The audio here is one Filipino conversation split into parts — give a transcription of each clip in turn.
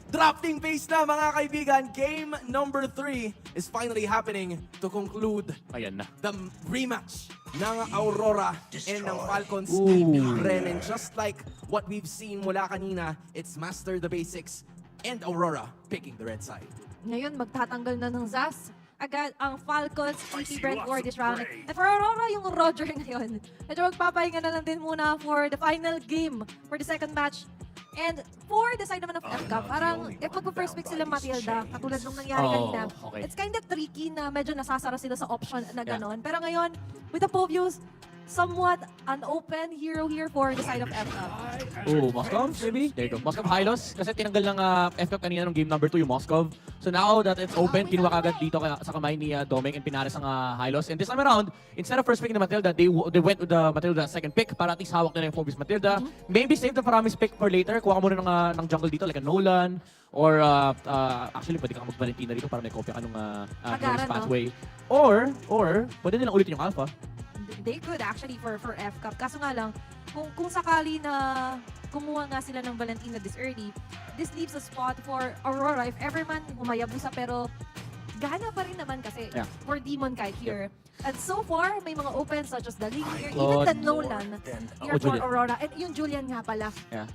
Drafting phase na mga kaibigan. Game number 3 is finally happening to conclude Ayan na. the rematch ng Aurora and ng Falcons Ooh. AP Bren. And just like what we've seen mula kanina, it's Master the Basics and Aurora picking the red side. Ngayon, magtatanggal na ng Zas. Agad ang Falcons, AP Brent for this round. And for Aurora, yung Roger ngayon. Medyo magpapahinga na lang din muna for the final game for the second match. And for the side naman of FCAP, parang if magpo-first pick sila Matilda, katulad nung nangyari kanina, okay. it's kind of tricky na medyo nasasara sila sa option na gano'n. Pero ngayon, with the Povius, somewhat an open hero here for the side of FCAP. Oh, Moskov, maybe? There you go. Moskov Hylos. Kasi tinanggal ng FCAP kanina nung game number 2 yung Moskov. So now that it's open, kinuha kagad dito sa kamay ni Doming and pinares ang Hylos. And this time around, instead of first picking the Matilda, they went with the Matilda second pick para at least hawak nila yung Phoebus Matilda. Maybe save the Paramis pick for later. Kuha ka muna ng jungle dito, like a Nolan. Or, actually, pwede ka mag-Valentina dito para may kopya ka nung Norris pathway. Or, pwede nilang ulitin yung Alpha. They could actually for FCAP. Kaso nga lang, kung sakali na kumuha nga sila ng Valentina this early, this leaves a spot for Aurora if ever man umayabusa, pero gana pa rin naman kasi for Demon Kite here. And so far, may mga opens such as the Ling here, even the Nolan here for Aurora. And yung Julian nga pala. Yeah.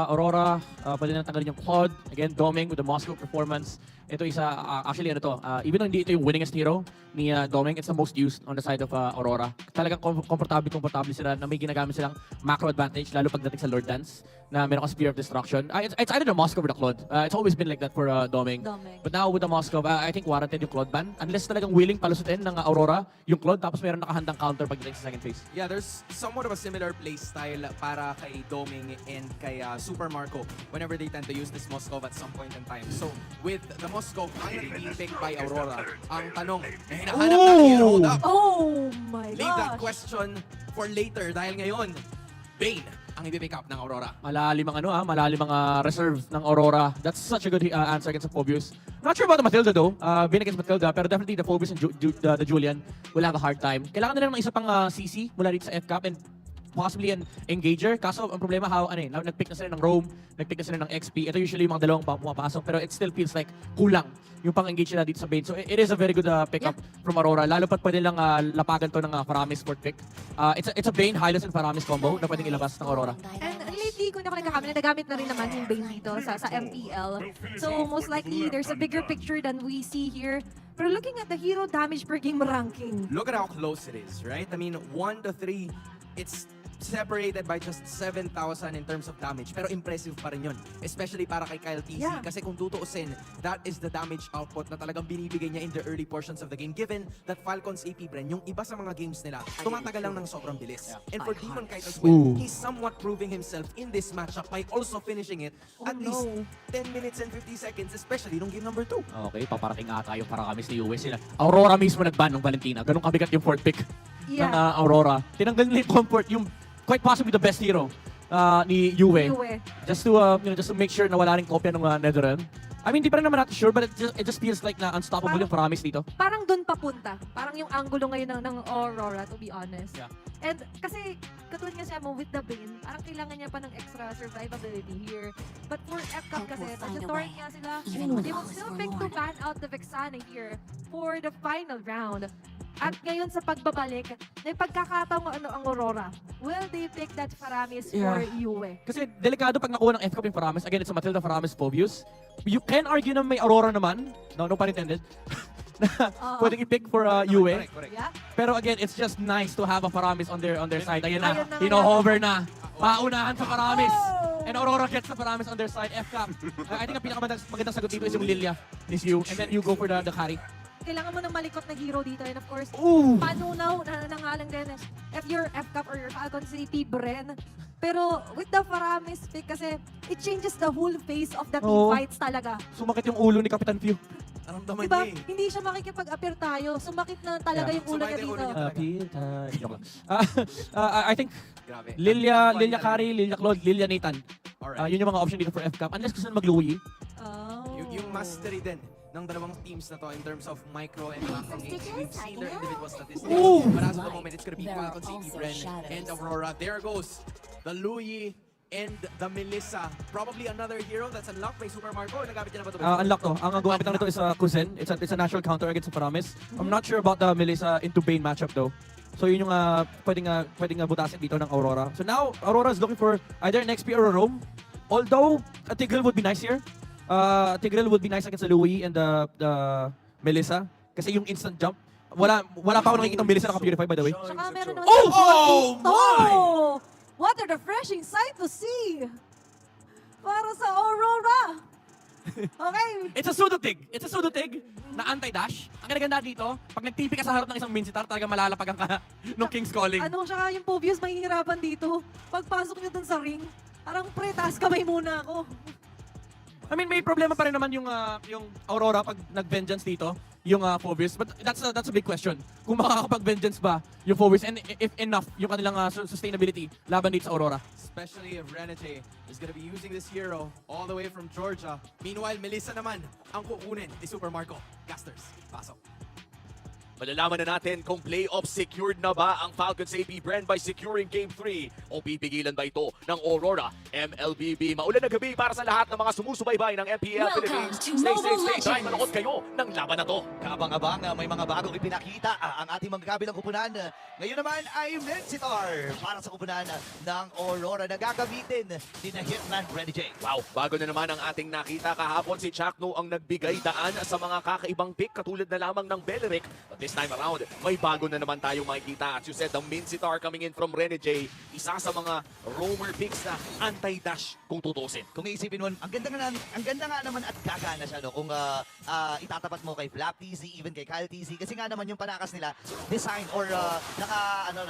Aurora, pwede na tanggalin yung Claude. Again, Doming with the Moscow performance. Ito isa, actually ano to, even though hindi ito yung winningest hero ni Doming, it's the most used on the side of Aurora. Talagang komportable sila na may ginagamit silang macro advantage, lalo pagdating sa Lord Dance, na meron ka Spear of Destruction. It's either the Moscow or the Claude. It's always been like that for Doming. But now with the Moscow, I think warranted yung Claude ban. Unless talagang willing palusutin ng Aurora yung Claude, tapos meron nakahandang counter pagdating sa second phase. Yeah, there's somewhat of a similar playstyle para kay Doming and kay Super Marco whenever they tend to use this Moskov at some point in time. So, with the Moskov finally being picked by Aurora, ang tanong na hinahanap ng hold up. Oh my Leave that gosh! question for later dahil ngayon, Bane ang i-pick up ng Aurora. Malalim ang reserve ng Aurora. That's such a good answer against the Phoebus. Not sure about the Matilda though. Been against Matilda, pero definitely the Phoebus and the Julian will have a hard time. Kailangan nila ng isa pang CC mula dito sa FCAP and possibly an engager. Kaso ang problema, nag-pick na sila ng Rome, nag-pick na sila ng XP. Ito usually yung mga dalawang pumapasok, pero it still feels like kulang yung pang-engage nila dito sa Bane. So it is a very good pickup from Aurora. Lalo pat pwede lang lapagan to ng Paramis fourth pick. It's a Bane, Hylos, and Paramis combo na pwedeng ilabas ng Aurora. And lately, kung ako nagkakamali, nagamit na rin naman yung Bane dito sa MPL. So most likely, there's a bigger picture than we see here. Pero looking at the hero damage per game ranking, Look at how close it is, right? I mean, 1 to 3, it's separated by just 7,000 in terms of damage. Pero impressive pa rin yun. Especially para kay Kyle TC. Yeah. Kasi kung tutuusin, that is the damage output na talagang binibigay niya in the early portions of the game. Given that Falcons AP Bren, yung iba sa mga games nila, tumatagal lang ng sobrang bilis. And for Demon Kite as well, he's somewhat proving himself in this matchup by also finishing it at least 10 minutes and 50 seconds, especially nung game number 2. Okay, paparating ata yung Paramis ni Uwe sila. Aurora mismo nag-ban ng Valentina. Ganun kabigat yung fourth pick ng Aurora. Tinanggal nila yung comfort, yung quite possibly the best hero ni Uwe. Just to make sure na wala ring kopya ng Netherrealm. I mean, di pa rin naman natin sure, but it just feels like na unstoppable yung Paramis dito. parang dun papunta. Parang yung angulo ngayon ng Aurora, to be honest. Yeah. And kasi, katulad nga siya mo with the Bane, parang kailangan niya pa ng extra survivability here. But for FCAP kasi, pag na-torrent nga sila, they will still pick to ban out the Vexana here for the final round. At ngayon sa pagbabalik, may pagkakataong ang Aurora. Will they pick that Paramis for Yue? Kasi delikado pag nakuha ng FCAP yung Paramis. Again, it's a Matilda Paramis Phoebus. You can argue na may Aurora naman. No pun intended. na pwedeng i-pick for Yue. Correct. Yeah? Pero again, it's just nice to have a Paramis on their side. Ayan na, hino-hover na. Paunahan sa Paramis. And Aurora gets the Paramis on their side. FCAP. I think ang pinakamagandang sagot dito is yung Lilia. Is you. And then you go for the carry. Kailangan mo ng malikot na hero dito. And of course, Ooh! panunaw na nangalang din. If you're FCAP or your Falcon City, Bren. Pero with the Paramis pick kasi, it changes the whole face of the team fights talaga. Sumakit yung ulo ni Kapitan Few. Naramdaman Diba? niya eh. Hindi siya makikipag-appear tayo. Sumakit na talaga yung ulo niya Sumakit yung dito. ulo niya. Joke lang. I think Grabe. Lilia Carry, Lilia Claude, Lilia Nathan. Alright. Yun yung mga option dito for FCAP. Unless gusto na mag-Louie. Oh. Yung mastery din ng dalawang teams na to in terms of micro and macro games. We've seen their individual statistics. But as of the moment, it's gonna be Falcons, AP Bren, and Aurora. There goes the Louis and the Melissa. Probably another hero that's unlocked by Super Marco. Nagamit niya na ba ito? Unlock to. Ang gumamit lang nito is Kuzen. It's a natural counter against Paramis. I'm not sure about the Melissa into Bane matchup though. So yun yung pwedeng butasin dito ng Aurora. So now, Aurora is looking for either an XP or a roam. Although, a Tigreal would be nice here. Tigreal would be nice against the Louis and the Melissa. Kasi yung instant jump. Wala pa ako nakikita Melissa naka-purify by the way. Tsaka meron naman Oh! siyang Oh dito. my! What a refreshing sight to see! Para sa Aurora! Okay. It's a pseudo-tig na anti-dash. Ang ganda dito, pag nag-TP ka sa harap ng isang Mincetar, talaga malalapagan ka ng King's Calling. Ano siya yung Pobius mahihirapan dito. Pagpasok niyo dun sa ring, parang pre, taas kamay muna ako. I mean, may problema pa rin naman yung Aurora pag nag-vengeance dito, yung Phoebus. But that's a big question. Kung makakapag-vengeance ba yung Phoebus and if enough yung kanilang sustainability laban dito sa Aurora. Especially if Renate is gonna be using this hero all the way from Georgia. Meanwhile, Melissa naman ang kukunin ni Super Marco. Casters, pasok. Malalaman na natin kung playoff secured na ba ang Falcons AP brand by securing Game 3 o pipigilan ba ito ng Aurora MLBB. Maulan na gabi para sa lahat ng mga sumusubaybay ng MPL Philippines. Stay safe, stay dry, manood kayo ng laban na to. Kabang-abang, may mga bagong ipinakita ang ating magkabilang kupunan. Ngayon naman ay Mensitar para sa kupunan ng Aurora na gagamitin ni na Hitman Renny J. Wow, bago na naman ang ating nakita kahapon, si Chakno ang nagbigay daan sa mga kakaibang pick katulad na lamang ng Beleric. But this time around, may bago na naman tayong makikita. As you said, the Mincetar coming in from Renny J, isa sa mga roamer picks na anti-dash kung tutusin. Kung iisipin mo, ang ganda nga naman at gagana siya no kung itatapat mo kay Flap TZ, even kay Kyle TZ kasi nga naman yung panakas nila design or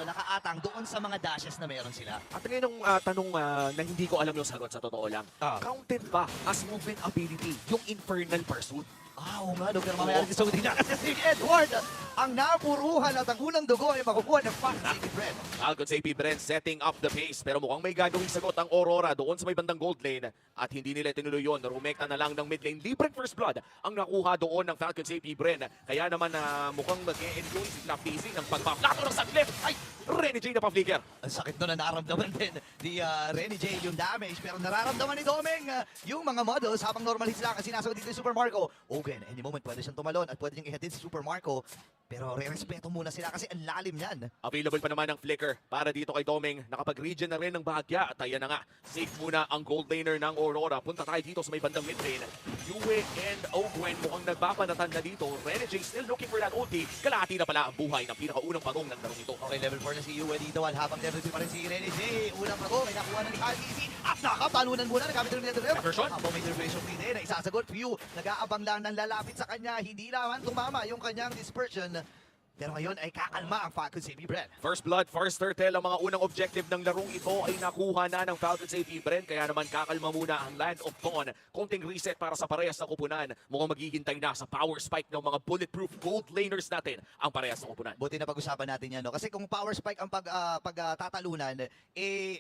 nakaatang doon sa mga dashes na meron sila. At ngayon ang tanong na hindi ko alam yung sagot sa totoo lang. Counted ba as movement ability yung Infernal Pursuit? Oo nga, no, pero mamaya natin sagutin na kasi si Edward ang napuruhan at ang unang dugo ay makukuha ng Falcons AP brand. Falcons AP Brand setting up the pace pero mukhang may gagawing sagot ang Aurora doon sa may bandang gold lane at hindi nila tinuloy yun. Rumekta na lang ng mid lane. Libreng first blood ang nakuha doon ng Falcons AP Brand. Kaya naman mukhang mag-e-enjoy si Flap TZ ng pagpa-plato ng saglit. Ay! Renny J na pa-flicker. Ang sakit doon na naramdaman din ni Renny J yung damage pero nararamdaman ni Domeng yung mga models habang normal hits lang ang sinasagot dito ni Super Marco. Okay, any moment pwede siyang tumalon at pwede niyang ihatid si Super Marco pero re-respeto muna sila kasi ang lalim niyan. Available pa naman ang flicker para dito kay Domeng. Nakapag-regen na rin ng bahagya at ayan na nga. Safe muna ang gold laner ng Aurora. Punta tayo dito sa may bandang mid lane. Yue and Ogwen mukhang nagpapanatan na dito. Renny J still looking for that ulti. Kalahati na pala ang buhay ng pinakaunang pagong ng larong ito. Okay, level 4 na si Yue dito habang level 3 pa rin si Renny J. Unang pago, may nakuha na ni Kyle TZ at nakatalunan muna. Nagamit rin nito. Version? Habang may derivation free din, isasagot. Few, nag-aabang lang ng lalapit sa kanya. Hindi naman tumama yung kanyang dispersion. Pero ngayon ay kakalma ang Falcons AP brand. First blood, first turtle, ang mga unang objective ng larong ito ay nakuha na ng Falcons AP brand. Kaya naman kakalma muna ang Land of Dawn. Konting reset para sa parehas na kupunan. Mukhang maghihintay na sa power spike ng mga bulletproof gold laners natin ang parehas na kupunan. Buti na pag-usapan natin yan, no? Kasi kung power spike ang pagtatalunan,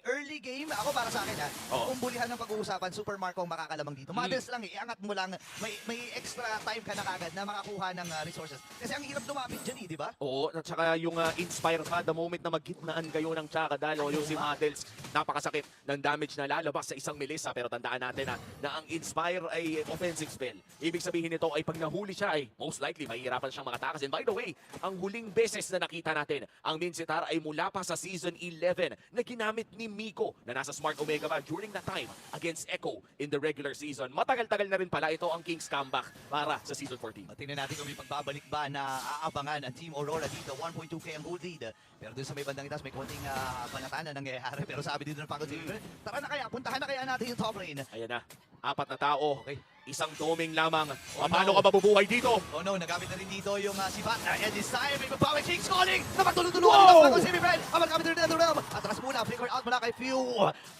early game, ako para sa akin, Oo. kung bulihan ng pag-uusapan, Super Marco ang makakalamang dito. Models lang, iangat mo lang, may extra time ka na kagad na makakuha ng resources. Kasi ang hirap lumapit dyan, di ba? Oo, at saka yung inspire ka the moment na maggitnaan kayo ng Chakadal o yung si Models, napakasakit ng damage na lalabas sa isang Melissa. Pero tandaan natin na ang inspire ay offensive spell. Ibig sabihin nito ay pag nahuli siya ay most likely mahihirapan siyang makatakas. And by the way, ang huling beses na nakita natin ang Mincetar ay mula pa sa Season 11 na ginamit ni Miko na nasa Smart Omega ba during that time against Echo in the regular season. Matagal-tagal na rin pala ito ang King's comeback para sa Season 14. Tingnan natin kung may pagbabalik ba na aabangan ang Team Aurora dito. 1.2k ang gold lead. Pero doon sa may bandang itas, may konting panatan na nangyayari. Pero sabi dito ng Falcons AP brand, tara na kaya, puntahan na kaya natin yung top lane. Ayan na, 4 na tao. Okay. Isang Domeng lamang. Oh, Paano no. ka mabubuhay dito? Oh no, nagamit na rin dito yung si Bat. And this time, may magpawag King's Calling! Napagtulong-tulungan Wow! ng Falcons AP brand! Ang magkamit na rin ng Realm! Atras muna, flicker out mula kay Few.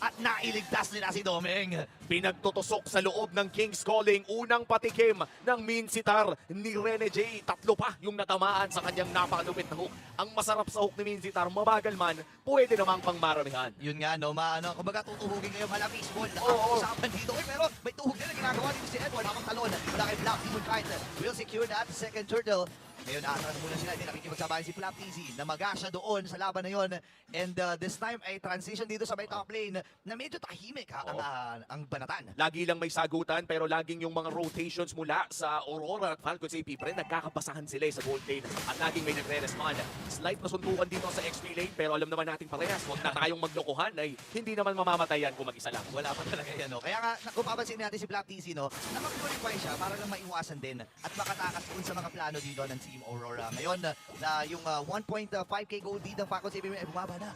At nailigtas nila si Domeng. Pinagtutusok sa loob ng King's Calling. Unang patikim ng Mincetar ni Renny J. 3 pa yung natamaan sa kanyang napakalupit na hook. Ang masarap sa hook ni Mincetar, mabagal man, pwede namang pangmaramihan. Yun nga, no, kumbaga tutuhugin kayo malapis ball. Oo. Usapan dito. Oy, pero may tuhog din na ginagawa dito si Edward. Habang talon, wala kay Black, Demon Kite will secure that second turtle. Ngayon, aatras muna sila. Hindi nakikipagsabayan si Flap TZ na magasya doon sa laban na yon. And this time ay transition dito sa may top lane na medyo tahimik ang banatan. Lagi lang may sagutan pero laging yung mga rotations mula sa Aurora at Falcons AP pre, nagkakabasahan sila sa gold lane at laging may nagre-respond. Slight na suntukan dito sa XP lane pero alam naman natin parehas, huwag na tayong maglokohan ay hindi naman mamamatayan kung mag-isa lang. Wala pa talaga yan, no? Kaya nga, kung papansin natin si Black TC, no, na mag-qualify siya para lang maiwasan din at makatakas dun sa mga plano dito ng Team Aurora. Ngayon, na yung 1.5k gold lead ng Falcons AP ay bumaba na.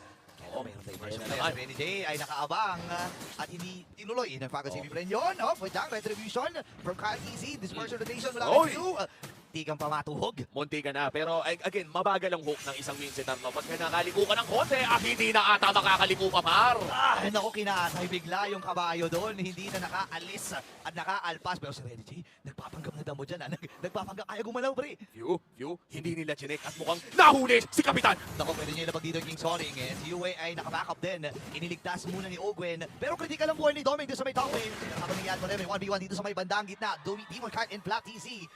Oh, mayroon diversion na si Renny J ay nakaabang at hindi tinuloy ng Falcons AP Bren yun. Oh, with that retribution from Kyle TC, dispersion rotation mula Oy! kay Q. Di kang pamatuhog. Munti ka na, pero again, mabagal ang hook ng isang Winsitar. No? Pag nakaliko ka ng konti, hindi na ata makakaliko ka, par. Naku, kinaatay bigla yung kabayo doon. Hindi na nakaalis at nakaalpas. Pero si Renny J, nagpapanggap na damo dyan. Nagpapanggap, kaya gumalaw, pre. View, hindi nila chinek at mukhang nahuli si Kapitan. Naku, pwede niya ilabag dito yung King Soling. And si Yue ay nakabackup din. Iniligtas muna ni Ogwen. Pero critical ang buhay ni Doming dito sa may top lane. Habang nangyayari mo rin, 1v1 dito sa may bandang gitna. Demon Kite and Flap TC.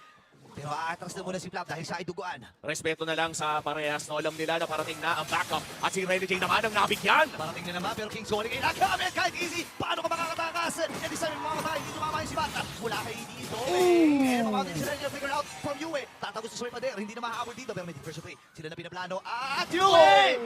Pero aatras na muna si Flap dahil sa iduguan. Respeto na lang sa parehas. No, alam nila na parating na ang backup. At si Renny J naman ang nabigyan. Parating na naman, pero King Soling ay nagamit kahit easy. Paano ka makakatakas? E di sabi mga matay, hindi tumama yung si Bata. Mula kay dito. Eh, makauntin sila niya figure out from Yue. Tatagos sa Sway Pader, hindi na makahabol dito. Pero may diversion play. Sila na pinaplano. At Yue!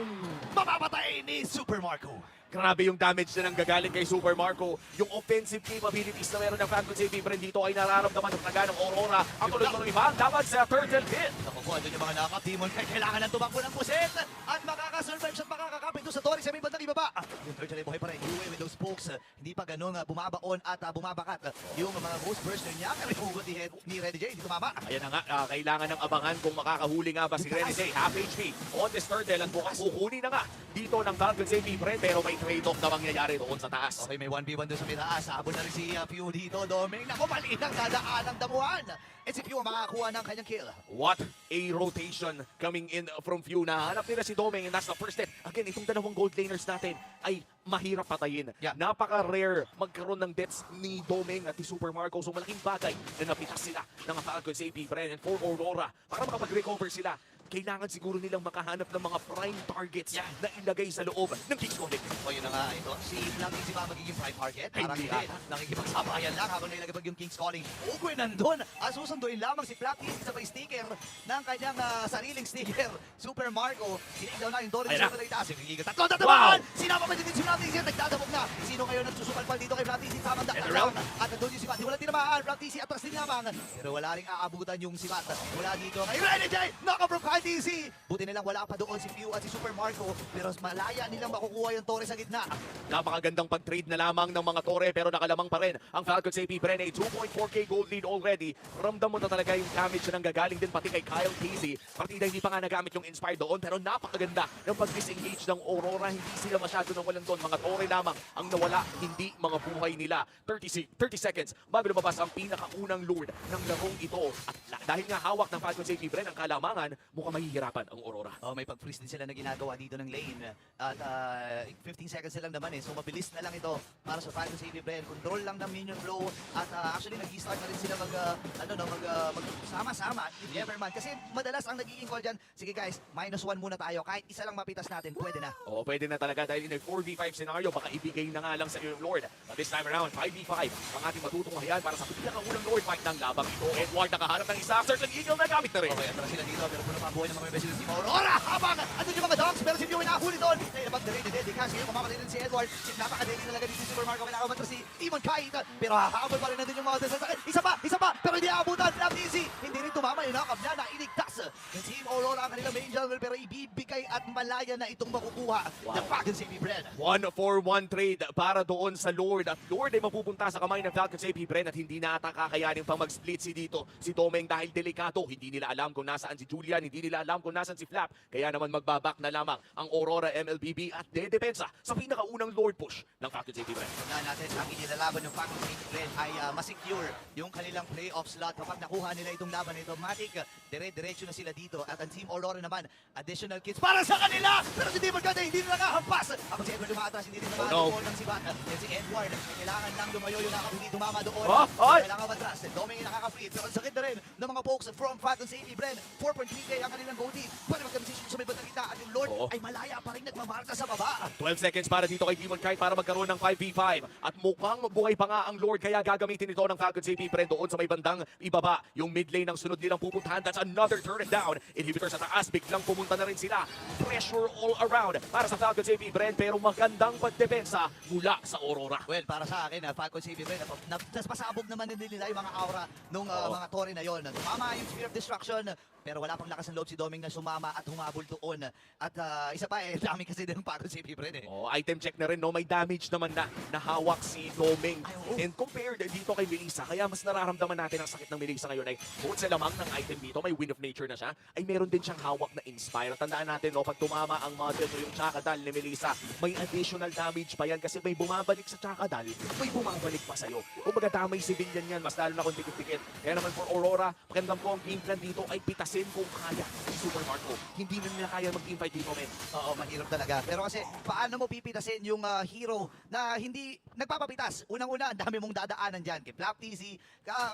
Mapapatay ni Super Marco. Grabe yung damage na nanggagaling kay Super Marco. Yung offensive capabilities na meron ng Falcons AP Bren dito ay nararamdaman ng taga ng Aurora. Ang tuloy-tuloy ba? Dapat sa Turtle Pit. Naku po, andun yung mga nakap. Demon Kite kailangan ng tumakbo ng puset. At makakasurvive siya at makakakapit doon sa Tori sa may bandang ibaba. Yung Turtle ay buhay pa rin. Yue with those spokes. Hindi pa ganun bumabaon at bumabakat. Yung mga ghost burster niya. Pero hugot ni Renny J. Hindi tumama. Ayan na nga, kailangan ng abangan kung makakahuli nga ba si Renny J. Half HP on this Turtle at bukas kukunin na nga dito ng Falcons AP Bren. Pero may trade-off na mangyayari doon sa taas. Okay, may 1v1 doon sa pitaas. Habol na rin si Pew dito, Doming. Naku, mali ng dadaan ng damuhan. At si Pew makakuha ng kanyang kill. What a rotation coming in from Few. Nahanap nila si Doming and that's the first step. Again, itong dalawang gold laners natin ay mahirap patayin. Yeah. Napaka-rare magkaroon ng deaths ni Doming at ni Super Marco. So malaking bagay na napitas sila ng Falcons AP Bren and for Aurora para makapag-recover sila. Kailangan siguro nilang makahanap ng mga prime targets na ilagay sa loob ng King's Calling. O yun na nga ito. Si Blanc si ba magiging prime target? Parang Hindi. Nakikipagsabayan lang habang nilagabag yung King's Calling. Ugwe nandun. Susunduin lamang si Flap TC sa may sticker ng kanyang sariling sticker. Super Marco. Sinig daw na yung Dorin Ayan na. sa may taas. Yung tatlo tatamaan! Wow! Sinama pa din si Flap TC. Nagdadabog na. Sino ngayon nagsusupalpal dito kay Flap TC? Tamang And daktak around. lang. At nandun yung sibat. Di wala tinamaan. Flap TC atras din lamang. Pero wala ring aabutan yung sibat. Mula dito kay Renny J. Knock from Kyle TC. Buti nilang wala pa doon si Pew at si Super Marco. Pero malaya nilang makukuha yung Torre sa gitna. Napakagandang pag-trade na lamang ng mga Torre pero nakalamang pa rin ang Falcons AP Bren. 2.4k gold lead already. Ramdam mo na talaga yung damage na nanggagaling din pati kay Kyle TZ. Partida hindi pa nga nagamit yung Inspire doon pero napakaganda ng pag-disengage ng Aurora. Hindi sila masyado nawalan doon. Mga Torre lamang ang nawala, hindi mga buhay nila. 30 seconds bago lumabas ang pinakaunang lord ng larong ito. At dahil nga hawak ng Falcons AP Bren ang kalamangan, mukhang mahihirapan ang Aurora. Oh, may pag-freeze din sila na ginagawa dito ng lane. At 15 seconds na lang naman eh. So mabilis na lang ito para sa Falcons AP Bren. Control lang ng minion flow. At actually nag-start na rin sila magsama-sama if ever man. Kasi madalas ang nagiging call dyan, sige guys, -1 muna tayo. Kahit isa lang mapitas natin, pwede na. Oo, pwede na talaga dahil in a 4v5 scenario, baka ibigay na nga lang sa iyo yung Lord. But this time around, 5v5 ang ating matutunghayan para sa pinakaunang Lord fight ng labang ito. Edward nakahanap ng isa, Certain Eagle na gamit na rin. Okay, atras sila dito. Pero puno pa ang buhay ng mga members ng Team Aurora. Habang andun yung mga dogs, pero si Pew nahuli doon. Nailabag na rin ni Deddy Cash. Ngayon mamamatay din si Edward. Napakadali talaga dito si Super Marco. Kailangan matras si Demon Kite. Pero hahabol pa rin nandun yung mga dogs. Isa pa, pero hindi aabutan. Flap TC. Hindi rin tumama yung nakap niya na iligtas ng Team Aurora ang kanilang main jungle. Pero ibibigay at malaya na itong makukuha ng Falcons AP Bren. 1-for-1 trade para doon sa Lord. At Lord ay mapupunta sa kamay ng Falcons AP Bren at hindi na ata kakayanin pang mag-split si dito si Domeng dahil delikado. Hindi nila alam kung nasaan si Julian, hindi nila alam kung nasaan si Flap. Kaya naman magbabak na lamang ang Aurora MLBB at dedepensa sa pinakaunang Lord push ng Falcons AP Bren. Tandaan natin, ang inilalaban ng Falcons AP Bren ay masecure yung kanilang playoff slot. Kapag nakuha nila itong laban nito, Matic, dire-diretso na na sila dito. At ang Team Aurora naman, additional kills para sa kanila! Pero si Demon Cut ay hindi na nakahampas. Ako si Edward lumatras, hindi rin no. naman ng sibat. Then si Edward, kailangan lang lumayo yung hindi tumama doon. Ay! Kailangan matras. Doming yung nakaka-free. Pero ang sakit na rin ng mga folks from Falcons AP Bren. 4.3k ang kanilang goldie. Pwede magkamisisyon sa may bandang kita. At yung Lord Oo. ay malaya pa rin nagmamarka sa baba. 12 seconds para dito kay Demon Kite para magkaroon ng 5v5. At mukhang buhay pa nga ang Lord kaya gagamitin ito ng Falcons AP Bren doon sa may bandang ibaba. Yung mid lane ng sunod nilang pupuntahan. That's another turn it down. Inhibitor sa taas. Biglang pumunta na rin sila. Pressure all around para sa Falcons AP Bren pero magandang pagdepensa mula sa Aurora. Well, para sa akin, Falcon CV Bren, pasabog naman din nila yung mga aura nung mga tore na yon. Tumama yung Spear of Destruction, pero wala pang lakas ng loob si Doming na sumama at humabol doon. At isa pa, dami kasi din ng Falcon CV Bren eh. Oh, item check na rin, no? May damage naman na nahawak si Doming. Ay, oo. And compared dito kay Melissa, kaya mas nararamdaman natin ang sakit ng Melissa ngayon ay bukod sa lamang ng item dito, may Wind of Nature na siya, ay meron din siyang hawak na Inspire. Tandaan natin, no? Pag tumama ang model o yung Chakadal ni Melissa, may additional damage pa yan kasi may bumabalik sa Chakadal, may bumabalik pa sa'yo. Kung damay civilian yan, mas lalo na kung dikit-dikit. Kaya naman for Aurora, pakinggan ko ang game plan dito ay pitasin kung kaya si Super Marco. Hindi na nila kaya mag-team fight dito, men. Oo, mahirap talaga. Pero kasi, paano mo pipitasin yung hero na hindi nagpapapitas? Unang-una, ang dami mong dadaanan dyan. Kay Flap TZ,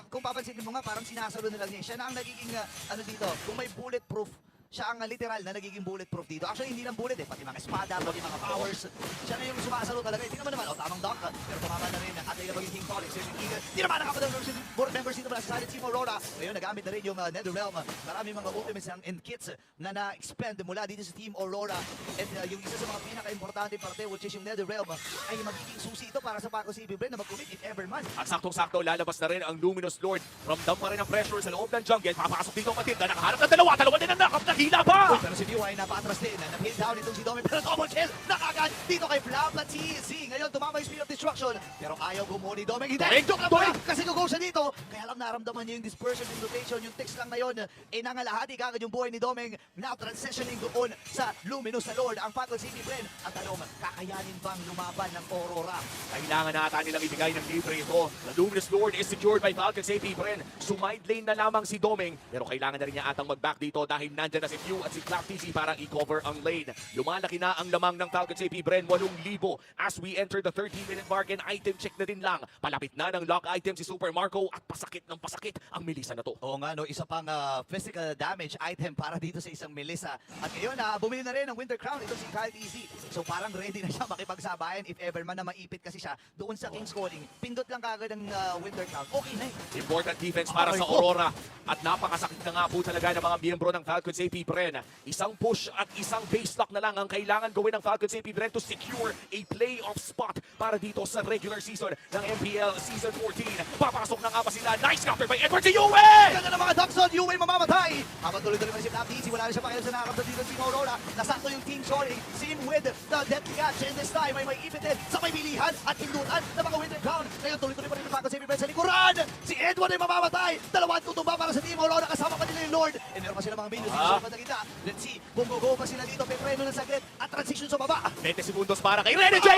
kung papansinin mo nga, parang sinasalo nila niya. Siya na ang nagiging, ano dito, kung may bulletproof, siya ang literal na nagiging bulletproof dito. Actually, hindi lang bullet eh. Pati mga espada, pati mga powers. Siya na yung sumasalo talaga. Hindi naman naman, tamang dunk. Pero tumama na rin at ay nabaging King Tonic. Hindi naman nakapadang board members dito pala sa Silent Team Aurora. Ngayon, nagamit na rin yung NetherRealm. Marami mga ultimates and kits na na-expend mula dito sa Team Aurora. And yung isa sa mga pinaka-importante parte, which is yung NetherRealm, ay magiging susi ito para sa Paco CB Bren na mag-commit if ever man. At saktong-sakto, lalabas na rin ang Luminous Lord. Ramdam pa rin ang pressure sa loob ng jungle. Papasok dito ang Matilda. Nakaharap ng dalawa din ang nakap. Nakila pa! Pero si Mew ay napatras din. Na-pin down itong si Domi. Pero double kill! Nakagad dito kay Flap at si EZ. Ngayon tumama yung Spear of Destruction. Pero ayaw gumuha ni Domi. Hindi! Doming! Joke lang pala! Kasi go siya dito. Kaya lang naramdaman niya yung dispersion, yung rotation, yung text lang na yun. Nangalahati kagad yung buhay ni Doming. Now transitioning doon sa Luminous na Lord. Ang Falcon City Bren. At tanong, kakayanin bang lumaban ng Aurora? Kailangan na ata nilang ibigay ng libre ito. The Luminous Lord is secured by Falcon Safety Bren. Sumide lane na lamang si Doming. Pero kailangan na rin niya atang mag-back dito dahil nandyan na si Mew at si Flap TC para i-cover ang lane. Lumalaki na ang lamang ng Falcon Safety Bren. 8,000 as we enter the 13-minute mark and item check na din lang. Palapit na ng lock item si Super Marco at pasakit ng pasakit ang Melissa na to. Oo nga, no, isa pang physical damage item para dito sa isang Melissa. At ngayon, bumili na rin ng Winter Crown ito si Kyle TZ. So parang ready na siya makipagsabayan if ever man na maipit kasi siya doon sa King's Calling. Pindot lang kagad ang Winter Crown. Okay na eh. Important defense para sa Aurora at napakasakit na nga po talaga ng mga miyembro ng Falcon Safety Bren. Isang push at isang base lock na lang ang kailangan gawin ng Falcon Safety Bren to secure a playoff spot para dito sa regular season ng MPL Season 14. Papasok na nga ba sila? Nice counter by Edward si Yue! Ganda ng mga Duckson, Yue mamamatay! Habang tuloy-tuloy pa si Flap TZ, wala na siya pakialam sa nakaramdam dito si Aurora. Nasakto yung Team Calling, same with the Death Catch. And this time ay may ipitin sa may bilihan at hindutan ng mga Winter Crown. Ngayon tuloy-tuloy pa rin ang Falcon Safety Bren sa likuran! Si Edward ay mamamatay! Dalawang tutumba para sa Team Aurora, kasama pa nila yung Lord. And meron pa sila mga minions dito sa pagkakita. Let's see, bumugo pa sila dito, pepreno ng saglit at transition sa baba. 20 segundos para kay Rene J!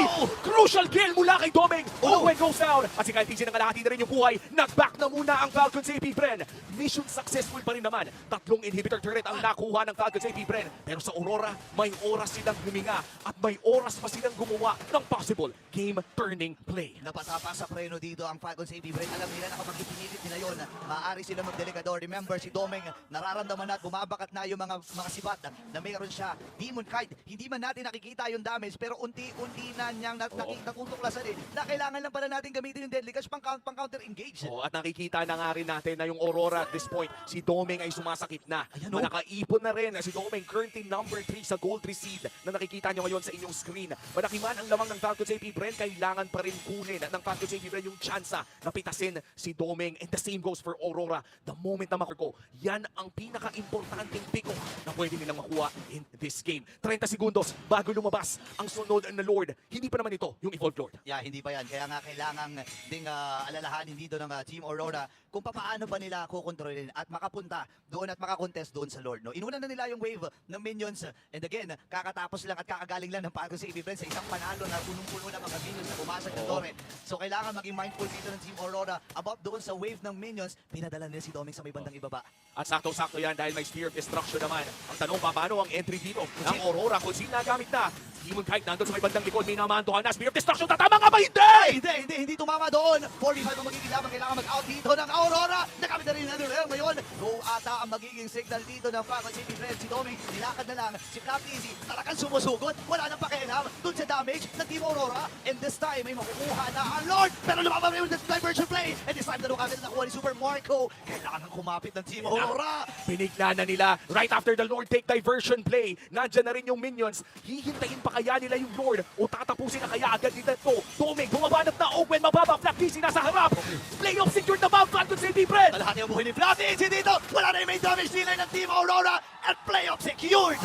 Crucial kill mula kay Doming! Owen goes down! At si Kyle TC na kalahati na rin yung buhay. Nag-back na muna ang Falcon Safety Bren. Mission successful pa rin naman. 3 inhibitor turret ang nakuha ng Falcon Safety Bren. Pero sa Aurora, may oras silang huminga at may oras pa silang gumawa ng possible game-turning play. Napatapak sa preno dito ang Falcon Safety Bren. Alam nila na kapag ipinilit nila yun, maaari sila magdelikador. Remember, si Doming, nararamdaman na at bumabakat na yung mga sibat na mayroon siya. Demon Kite, hindi man natin nakikita yung damage, pero unti-unti na niyang natutuklasan din na kailangan lang pala natin gamitin yung Deadly Catch pang-counter engage. Oh, at nakikita na nga rin natin na yung Aurora at this point, si Doming ay sumasakit na. Ayan, oh. Nakaipon na rin si Doming, currently number 3 sa Gold Receipt na nakikita nyo ngayon sa inyong screen. Malaki man ang lamang ng Falcon Safety Bren, kailangan pa rin kunin ng Falcon Safety Bren yung tsansa na pitasin si Doming. And the same goes for Aurora. The moment na makuha, yan ang pinaka-importanting pick na pwede nilang makuha in this game. 30 segundos bago lumabas ang sunod na Lord. Hindi pa naman ito yung Evolved Lord. Yeah, hindi pa yan. Kaya nga kailangan ding alalahanin dito ng Team Aurora kung paano ba nila kukontrolin at makapunta doon at makakontest doon sa Lord. No? Inuna na nila yung wave ng minions. And again, kakatapos lang at kakagaling lang ng Falcon sa AP Bren sa isang panalo na punong-puno ng mga minions na bumasag na torre. So kailangan maging mindful dito ng Team Aurora about doon sa wave ng minions. Pinadala nila si Doming sa may bandang ibaba. At sakto-sakto yan dahil may Spear of Destruction naman. Ang tanong pa, paano ang entry dito ng Aurora kung sino nagamit na? Demon Kite nandun sa may bandang likod, may namantuhan na. Spear of Destruction, tatama nga ba? Hindi! Hindi tumama doon. 45 ang magiging laban. Kailangan mag-out dito ng Aurora. Nakamit na rin ng Netherrealm ngayon. Go ata ang magiging signal dito ng Falcon City Friends. Si Doming, nilakad na lang. Si Flat Easy, talagang sumusugod. Wala nang pakialam doon sa damage ng Team Aurora. And this time, may makukuha na ang Lord. Pero lumabang rin with the diversion play. And this time, dalawa kami na nakuha ni Super Marco. Kailangan kumapit ng Team Aurora. Binigla na nila right after the Lord take diversion play. Nandyan na rin yung minions. Hihintayin pa kaya nila yung Lord o tatapusin na kaya agad nila ito. Doming, bumabanat na Owen, mababa. Flat Easy nasa harap. Playoff secured na ba? Falcon City Friends. Kalahati ang buhay ni Flat Easy dito. Wala na yung main damage dealer ng Team Aurora. At playoff secured.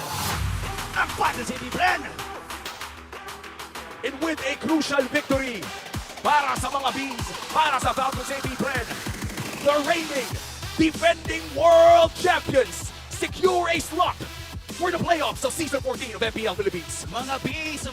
Ang Falcon City Friends. And with a crucial victory para sa mga Beans, para sa Falcon City Friends, the reigning, defending world champions secure a slot for the playoffs of Season 14 of MPL Philippines. Mga Bees,